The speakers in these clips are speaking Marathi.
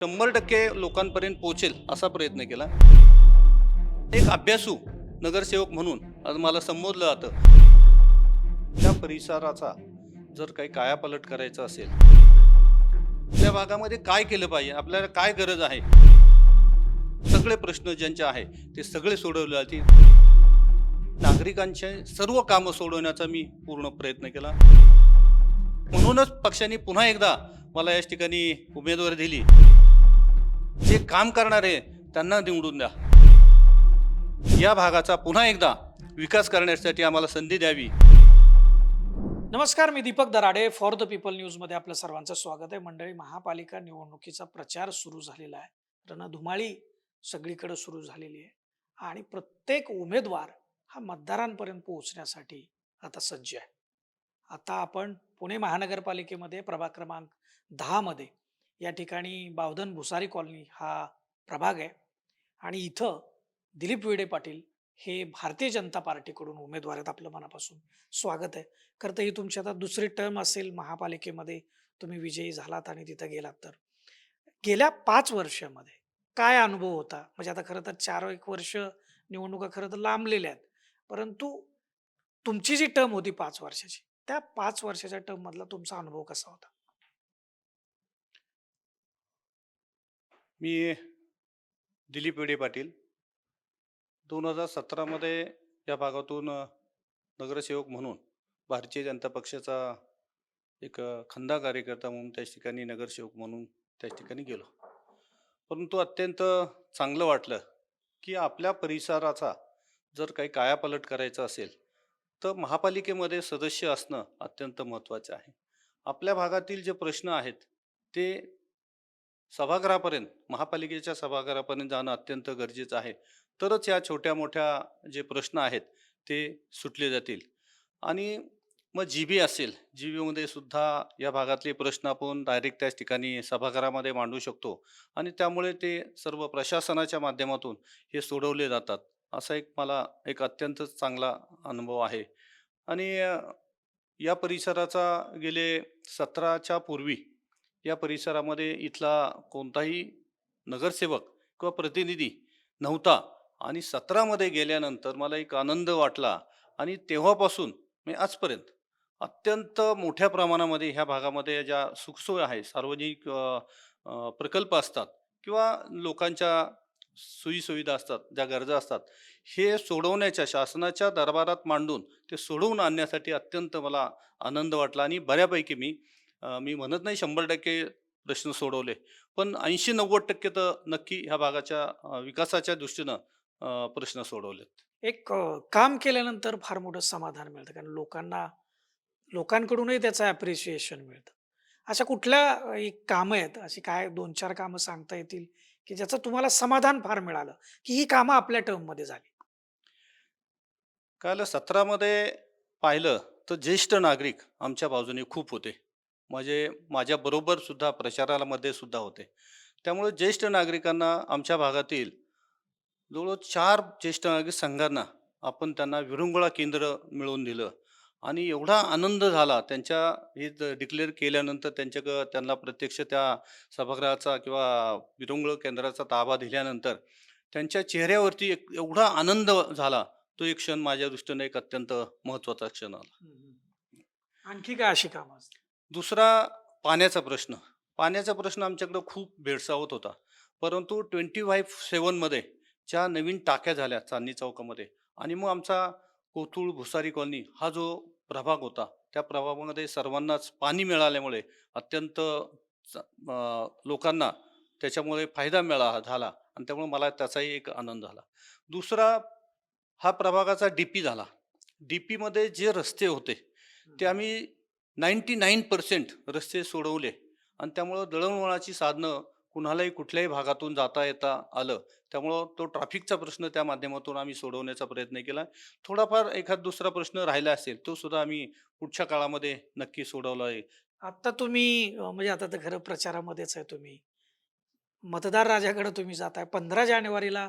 100% लोकांपर्यंत पोहोचेल असा प्रयत्न केला. एक अभ्यासू नगरसेवक म्हणून आज मला संबोधलं जातं. त्या परिसराचा जर काही कायापालट करायचा असेल, त्या भागामध्ये काय केलं पाहिजे, आपल्याला काय गरज आहे, सगळे प्रश्न ज्यांचे आहे ते सगळे सोडवले जातील. नागरिकांचे सर्व कामं सोडवण्याचा मी पूर्ण प्रयत्न केला. म्हणूनच पक्षाने पुन्हा एकदा मला या ठिकाणी उमेदवारी दिली. जे काम करणारे त्यांना निवडून द्या. या भागाचा पुन्हा एकदा विकास करण्यासाठी आम्हाला संधी द्यावी. नमस्कार, मी Deepak Darade. For the people न्यूजमध्ये आपलं सर्वांचं स्वागत आहे. मंडळी, महापालिका निवडणुकीचा प्रचार सुरू झालेला आहे. रणधुमाळी सगळीकडे सुरू झालेली आहे आणि प्रत्येक उमेदवार हा मतदारांपर्यंत पोहोचण्यासाठी आता सज्ज आहे. आता आपण पुणे महानगरपालिकेमध्ये प्रभाग क्रमांक 10 मध्ये या ठिकाणी बावधन भुसारी कॉलनी हा प्रभाग आहे आणि इथं दिलीप विडे पाटील हे भारतीय जनता पार्टीकडून उमेदवार आहेत. आपलं मनापासून स्वागत आहे. खरं तर ही तुमची आता दुसरी टर्म असेल महापालिकेमध्ये, तुम्ही विजयी झालात आणि तिथं गेलात. तर गेल्या 5 वर्षामध्ये काय अनुभव होता? म्हणजे आता खरं तर 4 एक वर्ष निवडणुका खरं तर लांबलेल्या आहेत, परंतु तुमची जी टर्म होती 5 वर्षाची, त्या 5 वर्षाच्या टर्म मधला तुमचा अनुभव कसा होता? मी दिलीप विडे पाटील 2017 मध्ये या भागातून नगरसेवक म्हणून भारतीय जनता पक्षाचा एक खंदा कार्यकर्ता म्हणून त्याच ठिकाणी नगरसेवक म्हणून त्याच ठिकाणी गेलो. परंतु अत्यंत चांगलं वाटलं की आपल्या परिसराचा जर काही कायापालट करायचा असेल तर महापालिकेमध्ये सदस्य असणं अत्यंत महत्त्वाचं आहे. आपल्या भागातील जे प्रश्न आहेत ते सभागृहापर्यंत, महापालिकेच्या सभागृहापर्यंत जाणं अत्यंत गरजेचं आहे. तरच या छोट्या मोठ्या जे प्रश्न आहेत ते सुटले जातील. आणि मग जी बी असेल, जी बीमध्ये सुद्धा या भागातले प्रश्न आपण डायरेक्ट त्याच ठिकाणी सभागृहामध्ये मांडू शकतो आणि त्यामुळे ते सर्व प्रशासनाच्या माध्यमातून हे सोडवले जातात. असा एक मला एक अत्यंत चांगला अनुभव आहे. आणि या परिसराचा गेले 17च्या पूर्वी या परिसरामध्ये इथला कोणताही नगरसेवक किंवा प्रतिनिधी नव्हता आणि 17 मध्ये गेल्यानंतर मला एक आनंद वाटला. आणि तेव्हापासून मी आजपर्यंत अत्यंत मोठ्या प्रमाणामध्ये ह्या भागामध्ये ज्या सुखसोयी आहे, सार्वजनिक प्रकल्प असतात किंवा लोकांच्या सोयीसुविधा असतात, ज्या गरजा असतात, हे सोडवण्याच्या शासनाच्या दरबारात मांडून ते सोडवून आणण्यासाठी अत्यंत मला आनंद वाटला. आणि बऱ्यापैकी मी म्हणत नाही 100% प्रश्न सोडवले, पण 80-90% तर नक्की ह्या भागाच्या विकासाच्या दृष्टीनं प्रश्न सोडवलेत. एक काम केल्यानंतर फार मोठं समाधान मिळतं, कारण लोकांकडूनही त्याचं ॲप्रिसिएशन मिळतं. अशा कुठल्या एक कामं आहेत, अशी काय 2-4 कामं सांगता येतील, की ज्याचं तुम्हाला समाधान फार मिळालं, की ही कामं आपल्या टर्ममध्ये झाली? काल 17 मध्ये पाहिलं तर ज्येष्ठ नागरिक आमच्या बाजूने खूप होते. म्हणजे माझ्याबरोबर सुद्धा प्रचारामध्ये सुद्धा होते. त्यामुळे ज्येष्ठ नागरिकांना आमच्या भागातील जवळजवळ 4 ज्येष्ठ नागरिक संघांना आपण त्यांना विरंगुळा केंद्र मिळवून दिलं. आणि एवढा आनंद झाला त्यांच्या हे डिक्लेअर केल्यानंतर, त्यांना प्रत्यक्ष त्या सभागृहाचा किंवा विरंगुळा केंद्राचा ताबा दिल्यानंतर त्यांच्या चेहऱ्यावरती एक एवढा आनंद झाला. तो एक क्षण माझ्या दृष्टीने एक अत्यंत महत्त्वाचा क्षण आला. हं, हं. आणखी काय अशी कामं असतात? दुसरा, पाण्याचा प्रश्न. पाण्याचा प्रश्न आमच्याकडं खूप भेडसावत होता. परंतु 25/7 मध्ये ज्या नवीन टाक्या झाल्या चांदणी चौकामध्ये, आणि मग आमचा कोथरूड भुसारी कॉलनी हा जो प्रभाग होता, त्या प्रभागामध्ये सर्वांनाच पाणी मिळाल्यामुळे अत्यंत लोकांना त्याच्यामुळे फायदा झाला आणि त्यामुळे मला त्याचाही एक आनंद झाला. दुसरा, हा प्रभागाचा डीपी झाला. डीपीमध्ये जे रस्ते होते हं, ते हं. आम्ही 99% रस्ते सोडवले आणि त्यामुळं दळणवळणाची साधनं कुणालाही कुठल्याही भागातून जाता येता आलं. त्यामुळं तो ट्रॅफिकचा प्रश्न त्या माध्यमातून आम्ही सोडवण्याचा प्रयत्न केला. थोडाफार एखाद दुसरा प्रश्न राहिला असेल तो सुद्धा आम्ही पुढच्या काळामध्ये नक्की सोडवला आहे. आता तुम्ही म्हणजे आता तर खरं प्रचारामध्येच आहे तुम्ही. मतदार राजाकडे तुम्ही जाताय. 15 जानेवारीला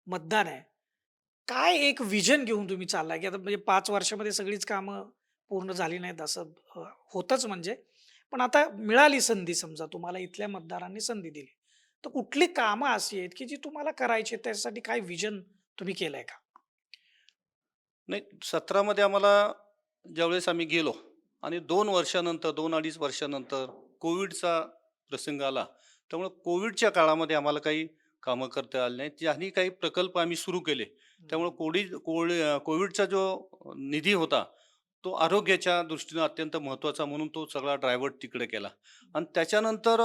मतदान आहे. काय एक व्हिजन घेऊन तुम्ही चाललाय, की आता म्हणजे 5 वर्षामध्ये सगळीच कामं पूर्ण झाली नाहीत असं होतंच म्हणजे. पण आता मिळाली संधी, समजा तुम्हाला इथल्या मतदारांनी संधी दिली. तर कुठली कामं अशी आहेत, की जी तुम्हाला करायची आहेत, त्याच्यासाठी काय विजन तुम्ही केलंय का? नाही, 17 मध्ये आम्हाला ज्यावेळेस आम्ही गेलो आणि 2 वर्षानंतर 2-2.5 वर्षानंतर कोविडचा प्रसंग आला. त्यामुळे कोविडच्या काळामध्ये आम्हाला काही कामं करता आली नाहीत. ज्यांनी काही प्रकल्प आम्ही सुरू केले. त्यामुळे हं. कोविडचा जो निधी होता, तो आरोग्याच्या दृष्टीनं अत्यंत महत्त्वाचा म्हणून तो सगळा डायव्हर्ट तिकडे केला. आणि त्याच्यानंतर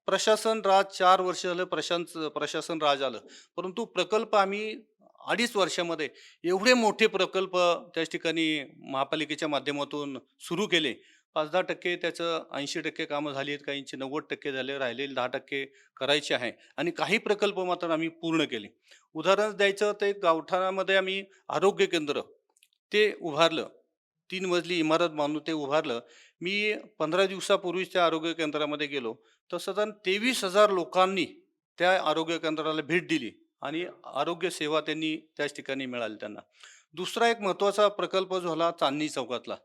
प्रशासन राज 4 वर्ष झालं प्रशासन राज आलं. परंतु प्रकल्प आम्ही 2.5 वर्षामध्ये एवढे मोठे प्रकल्प त्याच ठिकाणी महापालिकेच्या माध्यमातून सुरू केले. 5-10% त्याचं 80% कामं झाली आहेत, काहींचे 90% झाले, राहिलेले 10% करायचे आहे आणि काही प्रकल्प मात्र आम्ही पूर्ण केले. उदाहरण द्यायचं तर एक गावठाणामध्ये आम्ही आरोग्य केंद्र ते उभारलं. 3 मजली इमारत बांधून ते उभारलं. मी 15 दिवसापूर्वीच त्या आरोग्य केंद्रामध्ये गेलो, तर साधारण 23,000 लोकांनी त्या आरोग्य केंद्राला भेट दिली आणि आरोग्य सेवा त्यांनी त्याच ठिकाणी मिळाली त्यांना. दुसरा एक महत्त्वाचा प्रकल्प झाला चांदणी चौकातला.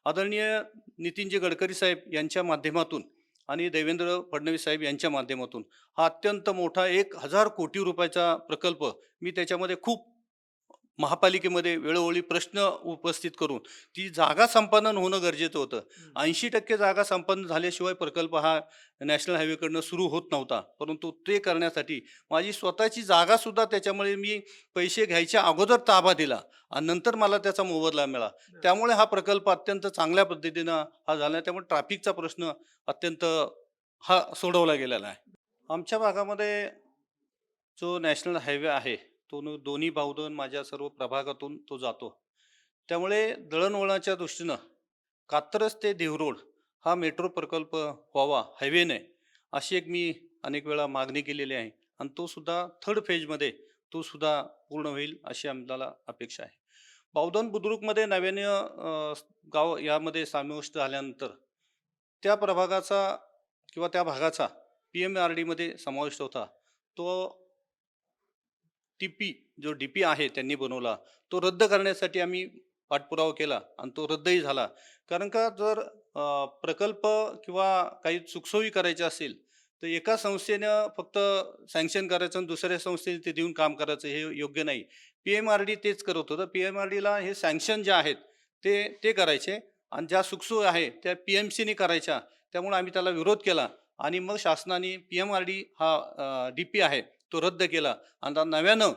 आदरणीय नितीनजी गडकरी साहेब यांच्या माध्यमातून आणि देवेंद्र फडणवीस साहेब यांच्या माध्यमातून हा अत्यंत मोठा 1,000 कोटी रुपयाचा प्रकल्प मी त्याच्यामध्ये खूप महापालिकेमध्ये वेळोवेळी प्रश्न उपस्थित करून ती जागा संपादन होणं गरजेचं होतं. हं. 80% जागा संपन्न झाल्याशिवाय प्रकल्प हा नॅशनल हायवेकडनं सुरू होत नव्हता. परंतु ते करण्यासाठी माझी स्वतःची जागासुद्धा त्याच्यामुळे मी पैसे घ्यायच्या अगोदर ताबा दिला आणि नंतर मला त्याचा मोबदला मिळाला. बरं. त्यामुळे हा प्रकल्प अत्यंत चांगल्या पद्धतीनं हा झाला. त्यामुळे ट्रॅफिकचा प्रश्न अत्यंत हा सोडवला गेलेला आहे. आमच्या भागामध्ये जो नॅशनल हायवे आहे, तो दोन्ही बाजूने माझ्या सर्व प्रभागातून तो जातो. त्यामुळे दळणवळणाच्या दृष्टीनं कात्रज ते देहरोड हा मेट्रो प्रकल्प व्हावा हायवेने, अशी एक मी अनेक वेळा मागणी केलेली आहे आणि तो सुद्धा 3rd फेजमध्ये तो सुद्धा पूर्ण होईल अशी आम्हाला अपेक्षा आहे. बावधन बुद्रुकमध्ये नव्याने गाव यामध्ये समाविष्ट झाल्यानंतर त्या प्रभागाचा किंवा त्या भागाचा पी-एम-आर-डीमध्ये समाविष्ट होता. तो टी-पी जो डी-पी आहे त्यांनी बनवला, तो रद्द करण्यासाठी आम्ही पाठपुरावा केला आणि तो रद्दही झाला. कारण का जर प्रकल्प किंवा काही सुखसोयी करायच्या असेल, तर एका संस्थेनं फक्त सँक्शन करायचं आणि दुसऱ्या संस्थेने ते देऊन काम करायचं हे योग्य नाही. पी-एम-आर-डी तेच करत होतं. पी-एम-आर-डीला हे सँक्शन जे आहेत ते करायचे आणि ज्या सुखसोयी आहे त्या पी-एम-सीने करायच्या. त्यामुळे आम्ही त्याला विरोध केला आणि मग शासनाने पी-एम-आर-डी हा डी-पी आहे तो रद्द केला आणि आता नव्यानं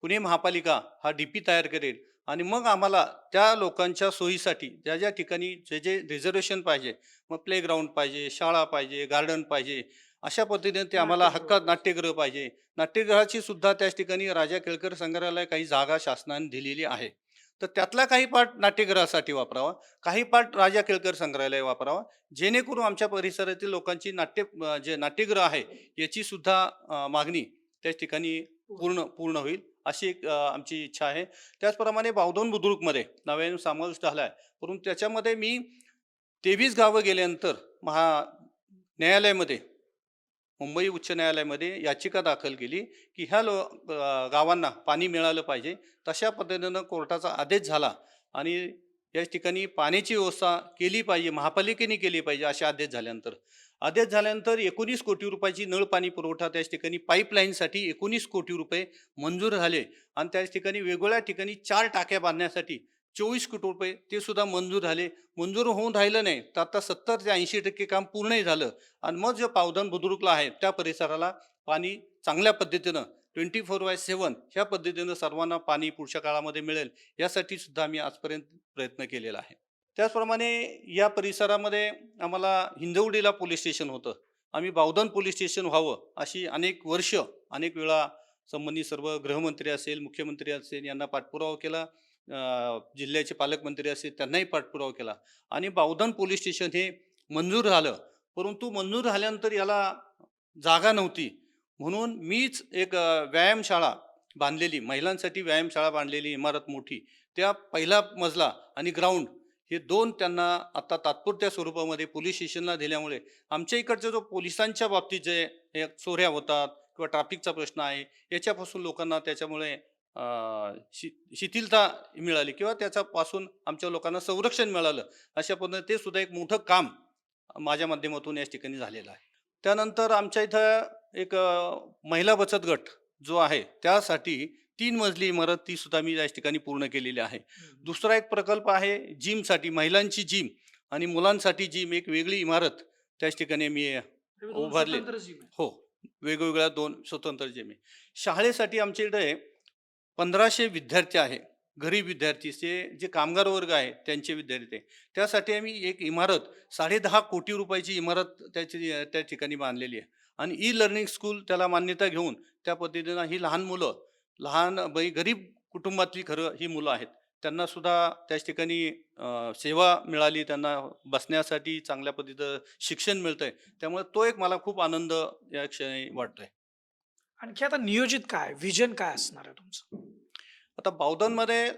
पुणे महापालिका हा डी-पी तयार करेल आणि मग आम्हाला त्या लोकांच्या सोयीसाठी ज्या ठिकाणी जे रिझर्वेशन पाहिजे, मग प्लेग्राऊंड पाहिजे, शाळा पाहिजे, गार्डन पाहिजे, अशा पद्धतीने ते आम्हाला नाट्यगृह हक्कात पाहिजे. नाट्यगृह पाहिजे. नाट्यगृहाची सुद्धा त्याच ठिकाणी राजा केळकर संग्रहालय काही जागा शासनाने दिलेली आहे. तर त्यातला काही पार्ट नाट्यगृहासाठी वापरावा, काही पार्ट राजा केळकर संग्रहालय वापरावा, जेणेकरून आमच्या परिसरातील लोकांची जे नाट्यगृह आहे याची सुद्धा मागणी त्याच ठिकाणी पूर्ण पूर्ण होईल अशी एक आमची इच्छा आहे. त्याचप्रमाणे बावधन बुद्रुकमध्ये नव्याने समाविष्ट झाला आहे. परंतु त्याच्यामध्ये मी 23 गावं गेल्यानंतर न्यायालयामध्ये मुंबई उच्च न्यायालयामध्ये याचिका दाखल केली, की गावांना पाणी मिळालं पाहिजे. तशा पद्धतीनं कोर्टाचा आदेश झाला आणि या ठिकाणी पाण्याची व्यवस्था केली पाहिजे, महापालिकेने केली पाहिजे असे आदेश झाल्यानंतर 19 कोटी रुपयाची नळ पाणी पुरवठा त्याच ठिकाणी पाईपलाईनसाठी 19 कोटी रुपये मंजूर झाले आणि त्याच ठिकाणी वेगवेगळ्या ठिकाणी 4 टाक्या बांधण्यासाठी 24 कोटी रुपये ते सुद्धा मंजूर झाले. मंजूर होऊन राहिलं नाही, तर आता 70 ते 80% काम पूर्णही झालं आणि मग जे पावधन बुद्रुकला आहे त्या परिसराला पाणी चांगल्या पद्धतीनं 24/7 ह्या पद्धतीनं सर्वांना पाणी पुढच्या काळामध्ये मिळेल यासाठी सुद्धा आम्ही आजपर्यंत प्रयत्न केलेला आहे. त्याचप्रमाणे या परिसरामध्ये आम्हाला हिंजवडीला पोलीस स्टेशन होतं. आम्ही बावधन पोलीस स्टेशन व्हावं अशी अनेक वेळा संबंधित सर्व गृहमंत्री असेल, मुख्यमंत्री असेल यांना पाठपुरावा केला. जिल्ह्याचे पालकमंत्री असतील त्यांनाही पाठपुरावा केला आणि बावधन पोलीस स्टेशन हे मंजूर झालं. परंतु मंजूर झाल्यानंतर याला जागा नव्हती. म्हणून मीच एक व्यायामशाळा बांधलेली, महिलांसाठी व्यायामशाळा बांधलेली इमारत मोठी. त्या पहिला मजला आणि ग्राउंड हे 2 त्यांना आता तात्पुरत्या स्वरूपामध्ये पोलीस स्टेशनला दिल्यामुळे आमच्या इकडचा जो पोलिसांच्या बाबतीत जे हे चोऱ्या होतात किंवा ट्रॅफिकचा प्रश्न आहे, याच्यापासून लोकांना त्याच्यामुळे शिथिलता मिळाली किंवा त्याच्यापासून आमच्या लोकांना संरक्षण मिळालं. अशा पद्धतीने ते सुद्धा एक मोठं काम माझ्या माध्यमातून या ठिकाणी झालेलं आहे. त्यानंतर आमच्या इथं एक महिला बचत गट जो आहे त्यासाठी 3 मजली इमारत ती सुद्धा मी या ठिकाणी पूर्ण केलेली आहे. दुसरा एक प्रकल्प आहे जिमसाठी, महिलांची जिम आणि मुलांसाठी जिम, एक वेगळी इमारत त्याच ठिकाणी मी दोन उभारली. स्वतंत्र जिम आहे. हो, वेगवेगळ्या 2 स्वतंत्र जिम आहे. शाळेसाठी आमच्याकडे 1500 विद्यार्थी आहे. गरीब विद्यार्थी जे कामगार वर्ग आहे त्यांचे विद्यार्थी आहे. त्यासाठी आम्ही एक इमारत 10.5 कोटी रुपयाची इमारत त्या ठिकाणी बांधलेली आहे. आणि ई लर्निंग स्कूल त्याला मान्यता घेऊन त्या पद्धतीनं ही लहान मुलं, गरीब कुटुंबातली खरं ही मुलं आहेत. त्यांना सुद्धा त्याच ठिकाणी सेवा मिळाली, त्यांना बसण्यासाठी चांगल्या पद्धतीचं शिक्षण मिळतंय. त्यामुळे तो एक मला खूप आनंद या क्षणी वाटतोय. आणखी आता नियोजित काय, व्हिजन काय असणार आहे तुमचं? आता बावधनमध्ये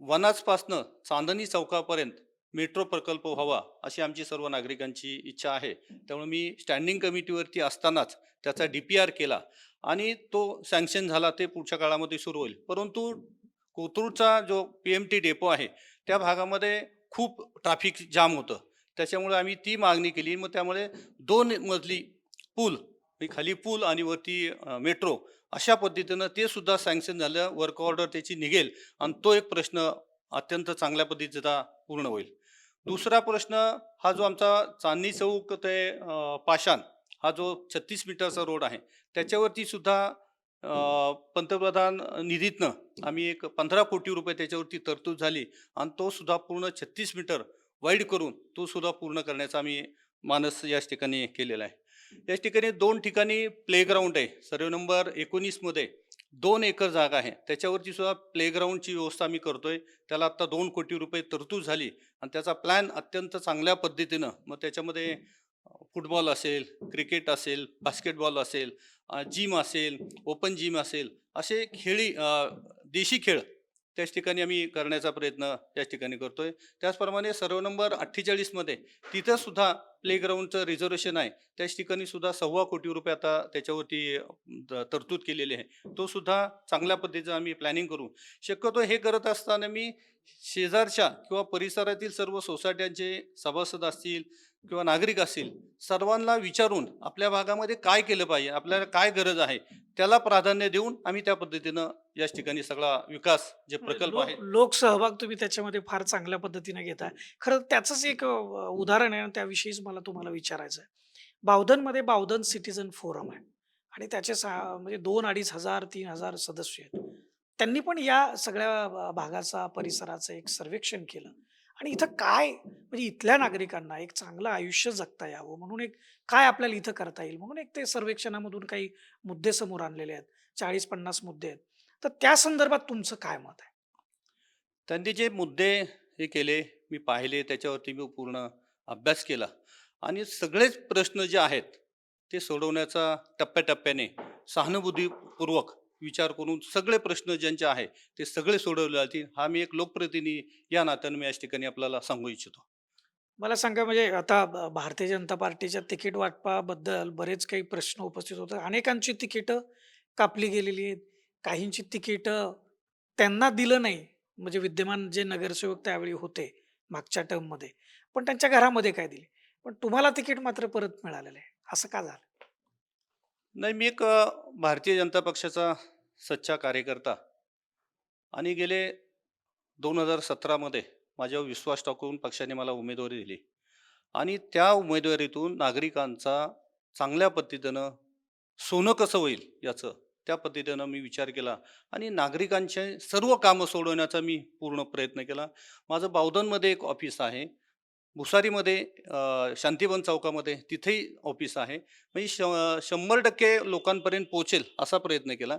वनाजपासनं चांदणी चौकापर्यंत मेट्रो प्रकल्प व्हावा अशी आमची सर्व नागरिकांची इच्छा आहे. त्यामुळे मी स्टँडिंग कमिटीवरती असतानाच त्याचा DPR केला आणि तो सँक्शन झाला. ते पुढच्या काळामध्ये सुरू होईल. परंतु कोथरूडचा जो PMT डेपो आहे त्या भागामध्ये खूप ट्रॅफिक जाम होतं. त्याच्यामुळे आम्ही ती मागणी केली. मग त्यामुळे 2 मजली पूल, खाली पूल आणि वरती मेट्रो अशा पद्धतीनं ते सुद्धा सँक्शन झालं. वर्क ऑर्डर त्याची निघेल आणि तो एक प्रश्न अत्यंत चांगल्या पद्धतीचा पूर्ण होईल. दुसरा प्रश्न हा जो आमचा चांदणी चौक ते पाषाण हा जो 36 मीटरचा रोड आहे त्याच्यावरती सुद्धा पंतप्रधान निधीतनं आम्ही एक 15 कोटी रुपये त्याच्यावरती तरतूद झाली आणि तो सुद्धा पूर्ण 36 मीटर वाईड करून तो सुद्धा पूर्ण करण्याचा आम्ही मानस याच ठिकाणी केलेला आहे. याच ठिकाणी 2 ठिकाणी प्लेग्राऊंड आहे. सर्वे नंबर 19 मध्ये 2 एकर जागा आहे. त्याच्यावरती सुद्धा प्लेग्राऊंडची व्यवस्था आम्ही करतोय. त्याला आता 2 कोटी रुपये तरतूद झाली आणि त्याचा प्लॅन अत्यंत चांगल्या पद्धतीनं, मग त्याच्यामध्ये फुटबॉल असेल, क्रिकेट असेल, बास्केटबॉल असेल, जिम असेल, ओपन जिम असेल, असे देशी खेळ त्याच ठिकाणी आम्ही करण्याचा प्रयत्न त्याच ठिकाणी करतोय. त्याचप्रमाणे सर्व नंबर 48 मध्ये तिथं सुद्धा प्लेग्राऊंडचं रिझर्वेशन आहे. त्याच ठिकाणी सुद्धा 1.25 कोटी रुपये आता त्याच्यावरती तरतूद केलेली आहे. तो सुद्धा चांगल्या पद्धतीचं आम्ही प्लॅनिंग करू. शक्यतो हे करत असताना मी शेजारच्या किंवा परिसरातील सर्व सोसायट्यांचे सभासद असतील किंवा नागरिक असतील, सर्वांना विचारून आपल्या भागामध्ये काय केलं पाहिजे, आपल्याला काय गरज आहे, त्याला प्राधान्य देऊन आम्ही त्या पद्धतीनं याच ठिकाणी सगळा विकास जे प्रकल्प आहे. लोक सहभाग तुम्ही त्याच्यामध्ये फार चांगल्या पद्धतीने घेताय. खरं त्याचंच एक उदाहरण आहे आणि त्याविषयीच मला तुम्हाला विचारायचं आहे. बावधनमध्ये बावधन सिटिझन फोरम आहे आणि त्याचे म्हणजे 2,000-2,500 3,000 सदस्य आहेत. त्यांनी पण या सगळ्या भागाचा परिसराचं एक सर्वेक्षण केलं आणि इथं काय म्हणजे इथल्या नागरिकांना एक चांगलं आयुष्य जगता यावं म्हणून एक काय आपल्याला इथं करता येईल म्हणून एक ते सर्वेक्षणामधून काही मुद्दे समोर आणलेले आहेत. 40-50 मुद्दे आहेत. तर त्या संदर्भात तुमचं काय मत आहे? त्यांनी जे मुद्दे हे केले, मी पाहिले, त्याच्यावरती मी पूर्ण अभ्यास केला आणि सगळेच प्रश्न जे आहेत ते सोडवण्याचा टप्प्याटप्प्याने सहानुभूतीपूर्वक विचार करून सगळे प्रश्न ज्यांचे आहे ते सगळे सोडवले जातील. हा मी एक लोकप्रतिनिधी या नात्याने मी याच ठिकाणी आपल्याला सांगू इच्छितो. मला सांगा म्हणजे आता भारतीय जनता पार्टीच्या तिकीट वाटपाबद्दल बरेच काही प्रश्न उपस्थित होतात. अनेकांची तिकीटं कापली गेलेली आहेत. काहींची तिकीटं त्यांना दिलं नाही. म्हणजे विद्यमान जे नगरसेवक त्यावेळी होते मागच्या टर्ममध्ये. पण त्यांच्या घरामध्ये काय दिले. पण तुम्हाला तिकीट मात्र परत मिळालेलं आहे. असं का झालं? नाही, मी एक भारतीय जनता पक्षाचा सच्चा कार्यकर्ता आणि गेले 2017 मध्ये माझ्यावर विश्वास टाकून पक्षाने मला उमेदवारी दिली आणि त्या उमेदवारीतून नागरिकांचा चांगल्या पद्धतीनं सोनं कसं होईल याचं त्या पद्धतीनं मी विचार केला आणि नागरिकांचे सर्व कामं सोडवण्याचा मी पूर्ण प्रयत्न केला. माझं बावधनमध्ये एक ऑफिस आहे, भुसारीमध्ये शांतिवन चौकामध्ये तिथेही ऑफिस आहे. म्हणजे 100% लोकांपर्यंत पोहोचेल असा प्रयत्न केला.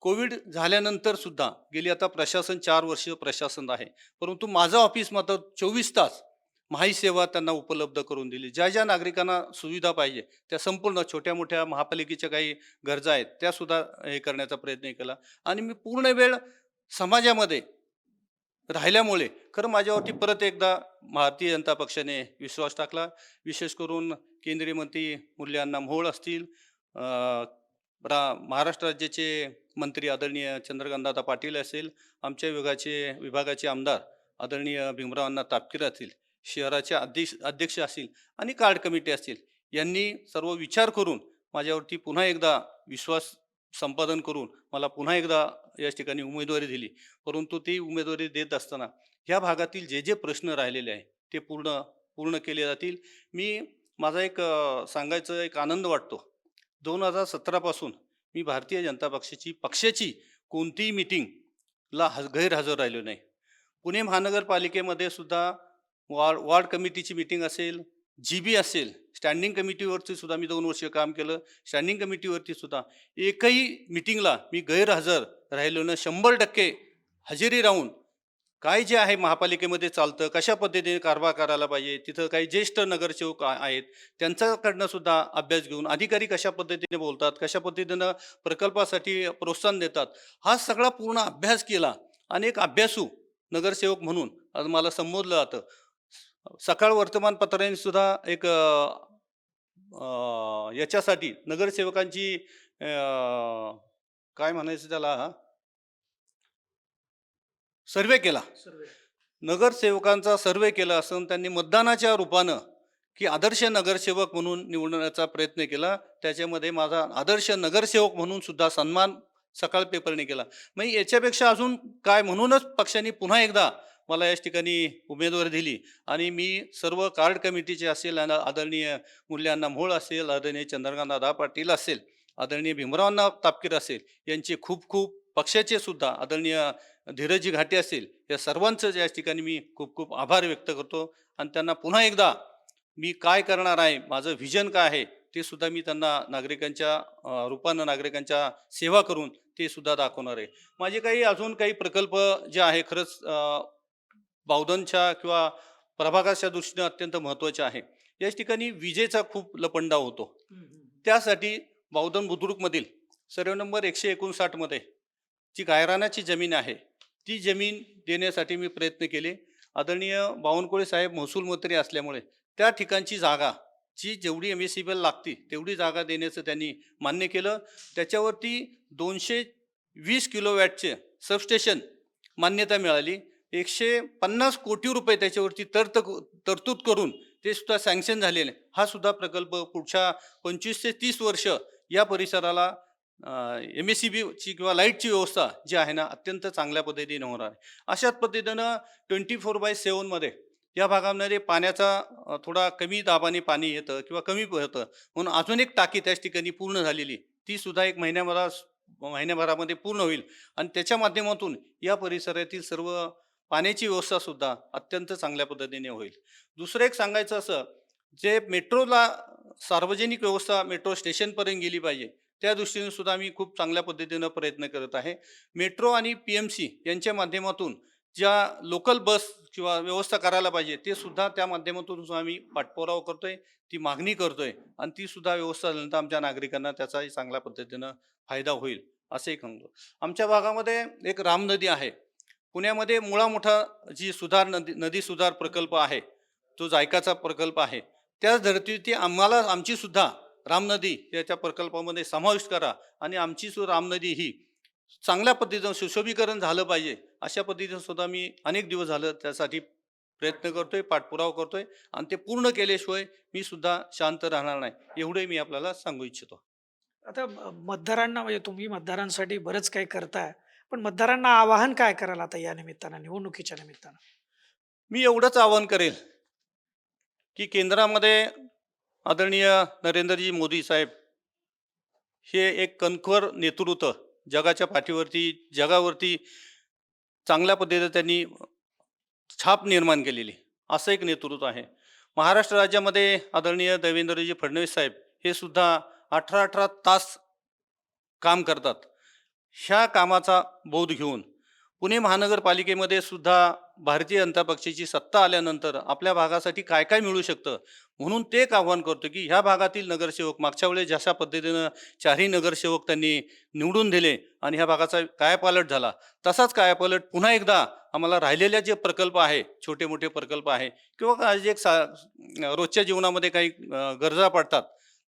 कोविड झाल्यानंतर सुद्धा गेली आता प्रशासन 4 वर्ष प्रशासन आहे, परंतु माझं ऑफिस मात्र 24 तास माही सेवा त्यांना उपलब्ध करून दिली. ज्या ज्या नागरिकांना सुविधा पाहिजे त्या संपूर्ण छोट्या मोठ्या महापालिकेच्या काही गरजा आहेत त्या सुद्धा हे करण्याचा प्रयत्न केला आणि मी पूर्ण वेळ समाजामध्ये राहिल्यामुळे खरं माझ्यावरती परत एकदा भारतीय जनता पक्षाने विश्वास टाकला. विशेष करून केंद्रीय मंत्री मुरली अण्णा मोहोळ असतील, महाराष्ट्र राज्याचे मंत्री आदरणीय चंद्रकांतदादा पाटील असेल, आमच्या विभागाचे आमदार आदरणीय भीमरावांना तापकीर असतील, शहराचे अध्यक्ष असतील आणि कार्ड कमिटी असतील, यांनी सर्व विचार करून माझ्यावरती पुन्हा एकदा विश्वास संपादन करून मला पुन्हा एकदा या ठिकाणी उमेदवारी दिली. परंतु ती उमेदवारी देत असताना ह्या भागातील जे प्रश्न राहिलेले आहे ते पूर्ण पूर्ण केले जातील. मी माझा एक सांगायचं एक आनंद वाटतो. 2017 पासून मी भारतीय जनता पक्षाची कोणतीही मीटिंगला गैरहजर राहिलो नाही. पुणे महानगरपालिकेमध्ये सुद्धा वार्ड वार्ड कमिटीची मीटिंग असेल, जी असेल, स्टँडिंग कमिटीवरती सुद्धा मी 2 वर्ष काम केलं. स्टँडिंग कमिटीवरती सुद्धा एकही मीटिंगला मी गैरहजर राहिलो न 100% हजेरी राहून काय जे आहे महापालिकेमध्ये चालतं, कशा पद्धतीने कारभार करायला पाहिजे, तिथं काही ज्येष्ठ नगरसेवक आहेत, त्यांच्याकडनं सुद्धा अभ्यास घेऊन अधिकारी कशा पद्धतीने बोलतात, कशा पद्धतीनं प्रकल्पासाठी प्रोत्साहन देतात, हा सगळा पूर्ण अभ्यास केला. आणि एक अभ्यासू नगरसेवक म्हणून आज मला संबोधलं जातं. सकाळ वर्तमानपत्राने सुद्धा एक याच्यासाठी नगरसेवकांची काय म्हणायचं त्याला सर्वे केला. नगरसेवकांचा सर्वे केला असून त्यांनी मतदानाच्या रूपानं की आदर्श नगरसेवक म्हणून निवडण्याचा प्रयत्न केला. त्याच्यामध्ये माझा आदर्श नगरसेवक म्हणून सुद्धा सन्मान सकाळ पेपरने केला. म्हणजे याच्यापेक्षा अजून काय, म्हणूनच पक्षाने पुन्हा एकदा मला या ठिकाणी उमेदवारी दिली. आणि मी सर्व कार्ड कमिटीचे असेल, आदरणीय मूल्यांना मोहोळ असेल, आदरणीय चंद्रकांत दादा पाटील असेल, आदरणीय भीमरावांना तापकीर असेल, यांचे खूप खूप पक्षाचे सुद्धा आदरणीय धीरजी घाटे असेल, या सर्वांचं या ठिकाणी मी खूप खूप आभार व्यक्त करतो. आणि त्यांना पुन्हा एकदा मी काय करणार आहे, माझं व्हिजन काय आहे, ते सुद्धा मी त्यांना नागरिकांच्या रूपानं नागरिकांच्या सेवा करून ते सुद्धा दाखवणार आहे. माझे काही अजून काही प्रकल्प जे आहे खरंच बावधनच्या किंवा प्रभागाच्या दृष्टीने अत्यंत महत्त्वाचे आहे. याच ठिकाणी विजेचा खूप लपंडाव होतो. त्यासाठी बावधन बुद्रुकमधील सर्व नंबर 159 मध्ये जी गायरानाची जमीन आहे, ती जमीन देण्यासाठी मी प्रयत्न केले. आदरणीय बावनकुळे साहेब महसूल मंत्री असल्यामुळे त्या ठिकाणची जागा जी जेवढी MSCBL लागती तेवढी जागा देण्याचं त्यांनी मान्य केलं. त्याच्यावरती 220 किलोवॅटचे सबस्टेशन मान्यता मिळाली. 150 कोटी रुपये त्याच्यावरती तरतूद करून ते सुद्धा सँक्शन झालेले. हा सुद्धा प्रकल्प पुढच्या 25 ते 30 वर्ष या परिसराला MSCBची किंवा लाईटची व्यवस्था जी आहे ना अत्यंत चांगल्या पद्धतीने होणार आहे. अशाच पद्धतीनं 24/7 मध्ये या भागामध्ये पाण्याचा थोडा कमी दाबाने पाणी येतं किंवा कमी होतं, म्हणून अजून एक टाकी त्याच ठिकाणी पूर्ण झालेली, ती सुद्धा एक महिन्याभरामध्ये पूर्ण होईल. आणि त्याच्या माध्यमातून या परिसरातील सर्व पाण्याची व्यवस्था सुद्धा अत्यंत चांगल्या पद्धतीने होईल. दुसरं एक सांगायचं असं, जे मेट्रोला सार्वजनिक व्यवस्था मेट्रो स्टेशनपर्यंत गेली पाहिजे, त्या दृष्टीने सुद्धा मी खूप चांगल्या पद्धतीनं प्रयत्न करत आहे. मेट्रो आणि PMC यांच्या माध्यमातून ज्या लोकल बस किंवा व्यवस्था करायला पाहिजे, ते सुद्धा त्या माध्यमातून सुद्धा आम्ही पाठपुरावा करतोय, ती मागणी करतोय. आणि ती सुद्धा व्यवस्था झाल्यानंतर आमच्या नागरिकांना त्याचाही चांगल्या पद्धतीनं फायदा होईल असंही सांगतो. आमच्या भागामध्ये एक राम नदी आहे. पुण्यामध्ये मुळा मोठा जी सुधार नदी सुधार प्रकल्प आहे, तो जायकाचा प्रकल्प आहे. त्याच धर्तीवरती आम्हाला आमची सुद्धा रामनदी याच्या प्रकल्पामध्ये समाविष्ट करा आणि आमची सुद्धा रामनदी ही चांगल्या पद्धतीनं सुशोभीकरण झालं पाहिजे, अशा पद्धतीनं सुद्धा मी अनेक दिवस झालं त्यासाठी प्रयत्न करतोय, पाठपुरावा करतोय. आणि ते पूर्ण केल्याशिवाय मी सुद्धा शांत राहणार नाही, एवढे मी आपल्याला सांगू इच्छितो. आता मतदारांना म्हणजे तुम्ही मतदारांसाठी बरंच काही करताय, पण मतदारांना आवाहन काय कराल आता या निमित्तानं, निवडणुकीच्या निमित्तानं? मी एवढंच आवाहन करेल की केंद्रामध्ये आदरणीय नरेंद्रजी मोदी साहेब हे एक कणखर नेतृत्व, जगाच्या पाठीवरती जगावरती चांगल्या पद्धतीने त्यांनी छाप निर्माण केलेली असं एक नेतृत्व आहे. महाराष्ट्र राज्यामध्ये आदरणीय देवेंद्रजी फडणवीस साहेब हे सुद्धा 18-18 तास काम करतात. ह्या कामाचा बोध घेऊन पुणे महानगरपालिकेमध्ये सुद्धा भारतीय जनता पक्षाची सत्ता आल्यानंतर आपल्या भागासाठी काय काय मिळू शकतं, म्हणून ते एक आव्हान करतो की ह्या भागातील नगरसेवक मागच्या वेळेस जशा पद्धतीनं 4ही नगरसेवक त्यांनी निवडून दिले आणि ह्या भागाचा कायापालट झाला, तसाच कायापालट पुन्हा एकदा आम्हाला राहिलेल्या जे प्रकल्प आहे, छोटे मोठे प्रकल्प आहे किंवा जे रोजच्या जीवनामध्ये काही गरजा पडतात,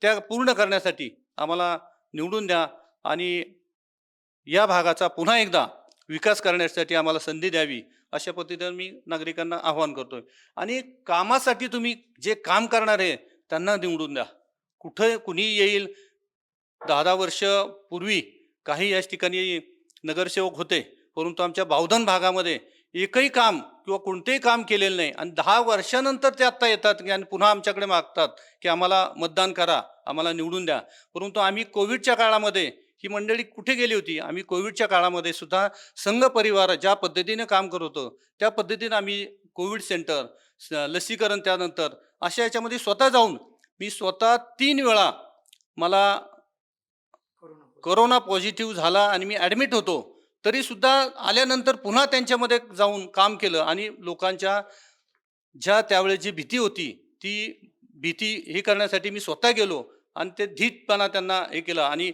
त्या पूर्ण करण्यासाठी आम्हाला निवडून द्या आणि या भागाचा पुन्हा एकदा विकास करण्यासाठी आम्हाला संधी द्यावी, अशा पद्धतीने मी नागरिकांना आवाहन करतोय. आणि कामासाठी तुम्ही जे काम करणार आहे त्यांना निवडून द्या. कुठं कुणी येईल, 10-10 वर्ष पूर्वी काही याच ठिकाणी नगरसेवक होते, परंतु आमच्या बावधन भागामध्ये एकही काम किंवा कोणतेही काम केलेलं नाही आणि 10 वर्षानंतर ते आत्ता येतात आणि पुन्हा आमच्याकडे मागतात, की आम्हाला मतदान करा, आम्हाला निवडून द्या. परंतु आम्ही कोविडच्या काळामध्ये ही मंडळी कुठे गेली होती? आम्ही कोविडच्या काळामध्ये सुद्धा संघ परिवार ज्या पद्धतीने काम करत होतो, त्या पद्धतीने आम्ही कोविड सेंटर, लसीकरण त्यानंतर अशा याच्यामध्ये स्वतः जाऊन मी स्वतः 3 वेळा मला कोरोना पॉझिटिव्ह झाला आणि मी ॲडमिट होतो. तरीसुद्धा आल्यानंतर पुन्हा त्यांच्यामध्ये जाऊन काम केलं आणि लोकांच्या ज्या त्यावेळेस जी भीती होती, ती भीती हे करण्यासाठी मी स्वतः गेलो आणि ते धीटपणा त्यांना हे केलं आणि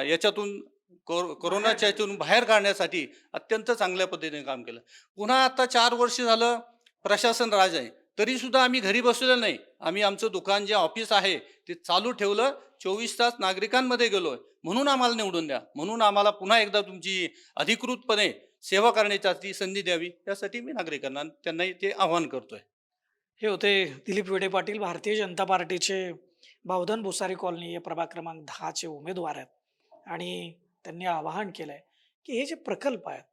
याच्यातून कोरोनाच्या याच्यातून बाहेर काढण्यासाठी अत्यंत चांगल्या पद्धतीने काम केलं. पुन्हा आता 4 वर्ष झालं प्रशासन राज आहे. तरीसुद्धा आम्ही घरी बसलेलो नाही. आम्ही आमचं दुकान जे ऑफिस आहे ते चालू ठेवलं. 24 तास नागरिकांमध्ये गेलोय. म्हणून आम्हाला निवडून द्या. म्हणून आम्हाला पुन्हा एकदा तुमची अधिकृतपणे सेवा करण्याची ती संधी द्यावी, यासाठी मी नागरिकांना त्यांनाही ते आवाहन करतोय. हे होते दिलीप विडे पाटील, भारतीय जनता पार्टीचे बावधन भुसारी कॉलनी या प्रभाग क्रमांक 10 चे उमेदवार आहेत आणि त्यांनी आवाहन केलंय की हे जे प्रकल्प आहेत,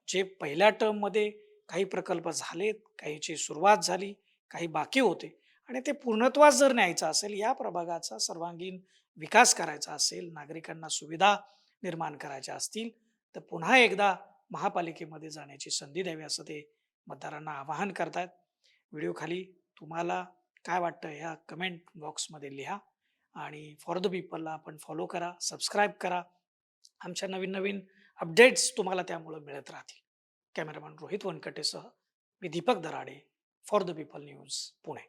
जे पहिल्या टर्ममध्ये काही प्रकल्प झालेत, काहीची सुरुवात झाली, काही बाकी होते आणि ते पूर्णत्वास जर न्यायचं असेल, या प्रभागाचा सर्वांगीण विकास करायचा असेल, नागरिकांना सुविधा निर्माण करायच्या असतील, तर पुन्हा एकदा महापालिकेमध्ये जाण्याची संधी द्यावी असं ते मतदारांना आवाहन करतायत. व्हिडिओ खाली तुम्हाला काय वाटतं ह्या कमेंट बॉक्समध्ये लिहा आणि फॉर द पीपलला आपण फॉलो करा, सबस्क्राईब करा. आमच्या नवीन नवीन अपडेट्स तुम्हाला त्यामुळे मिळत राहतील. कॅमेरामॅन रोहित वनकटेसह मी Deepak Darade, for the people news, Pune.